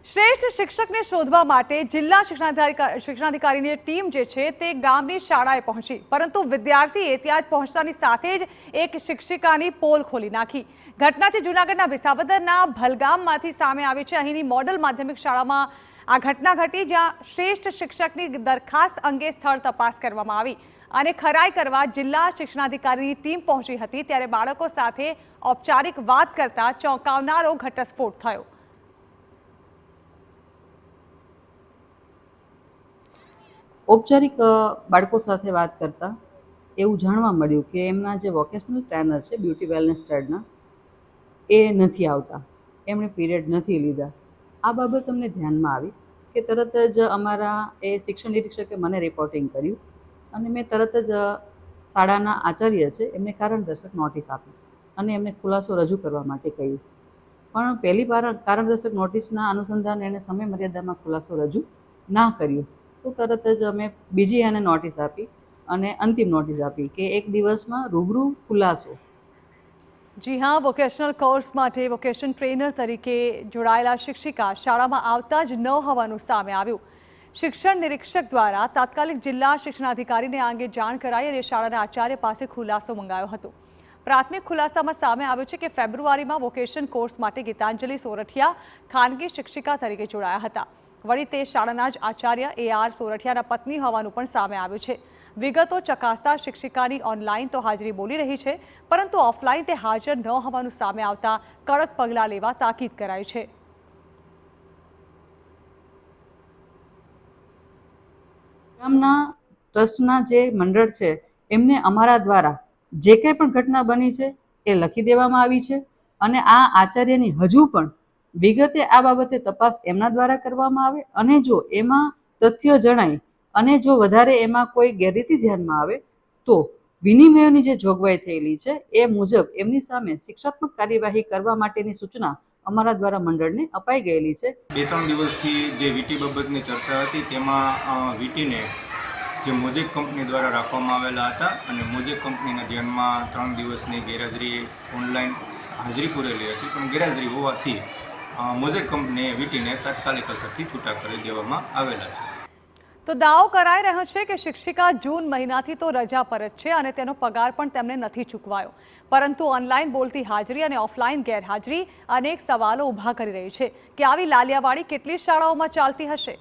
શ્રેષ્ઠ શિક્ષકને શોધવા માટે જિલ્લા શિક્ષણાધિકારીની ટીમ જે છે તે ગામની શાળાએ પહોંચી, પરંતુ વિદ્યાર્થીએ ત્યાં પહોંચતાની સાથે જ એક શિક્ષિકાની પોલ ખોલી નાખી। ઘટના છે જૂનાગઢના વિસાવદરના ભલગામમાંથી સામે આવી છે। અહીંની મોડલ માધ્યમિક શાળામાં આ ઘટના ઘટી, જ્યાં શ્રેષ્ઠ શિક્ષકની દરખાસ્ત અંગે સ્થળ તપાસ કરવામાં આવી અને ખરાઈ કરવા જિલ્લા શિક્ષણાધિકારીની ટીમ પહોંચી હતી। ત્યારે બાળકો સાથે ઔપચારિક વાત કરતા ચોંકાવનારો ઘટસ્ફોટ થયો। औपचारिक बाळको साथे वात करता एवं जाणवा मळ्युं के एमना जे वोकेशनल ट्रेनर छे ब्यूटी वेलनेस ट्रेडना ए नथी आवता, एमणे पीरियड नथी लीधा। आ बाबत अमने ध्यानमां आवी के तरत ज अमारा ए शिक्षण निरीक्षके मने रिपोर्टिंग कर्युं अने मैं तरत ज शाळाना आचार्य छे एमने कारणदर्शक नोटिस आपी अने एमने खुलासो रजू करवा माटे कह्युं। पण पहेली कारणदर्शक नोटिसना अनुसंधाने एणे समय मर्यादामां खुलासो रजू ना कर्यो तो तरत ज अमे बीजी एने नोटिस आपी अने अंतिम नोटिस आपी के एक दिवसमां रूबरू खुलासो। जी हाँ, वोकेशनल कोर्स माटे वोकेशन ट्रेनर तरीके जोड़ायेला शिक्षिका शाळामां आवता ज न होवानुं सामे आव्युं। शिक्षण निरीक्षक द्वारा तात्कालिक जिल्ला शिक्षणाधिकारीने आ अंगे जाण कराई अने शाळाना आचार्य पासे खुलासो मंगायो हतो। प्राथमिक खुलासामां सामे आव्युं छे के फेब्रुआरीमां वोकेशन कोर्स माटे गीतांजलि सोरठिया खानगी शिक्षिका तरीके जोड़ाया हता। वળી તે શાળાના જ આચાર્ય AR સોરઠિયાના પત્ની હોવાનું પણ સામે આવ્યું છે। વિગતો ચકાસતા શિક્ષિકાની ઓનલાઈન તો હાજરી બોલી રહી છે, પરંતુ ઓફલાઈન તે હાજર ન હોવાનું સામે આવતા કડક પગલાં લેવા તાકીદ કરાઈ છે। ગામના ટ્રસ્ટના જે મંડળ છે એમને અમારા દ્વારા જે કંઈ પણ ઘટના બની છે એ લખી દેવામાં આવી છે અને આ આચાર્યની હજુ પણ વિગતે આ બાબતે તપાસ એમના દ્વારા કરવામાં આવે અને જો એમાં તથ્ય જણાય અને જો વધારે એમાં કોઈ ગેરરીતિ ધ્યાનમાં આવે તો વિનિમયોની જે જોગવાઈ થયેલી છે એ મુજબ એમની સામે શિક્ષાત્મક કાર્યવાહી કરવા માટેની સૂચના અમારા દ્વારા મંડળને અપાઈ ગયેલી છે। 2-3 દિવસથી જે વીટી બાબતની ચર્ચા હતી તેમાં વીટીને જે મોજેક કંપની દ્વારા રાખવામાં આવેલા હતા અને મોજેક કંપનીના ધ્યાનમાં 3 દિવસની ગેરહાજરી ઓનલાઈન હાજરી પૂરેલી હતી, પણ ગેરહાજરી હોવાથી મોજેક કંપનીએ વીટીને તાત્કાલિક અસરથી છૂટા કરી દેવામાં આવેલા છે। તો દાવો કરાઈ રહ્યો છે કે શિક્ષિકા જૂન મહિનાથી તો રજા પર જ છે અને તેનો પગાર પણ તેમને નથી ચૂકવાયો, પરંતુ ઓનલાઈન બોલતી હાજરી અને ઓફલાઈન ગેરહાજરી અનેક સવાલો ઊભા કરી રહી છે કે આવી લાલિયાવાડી કેટલી શાળાઓમાં ચાલતી હશે।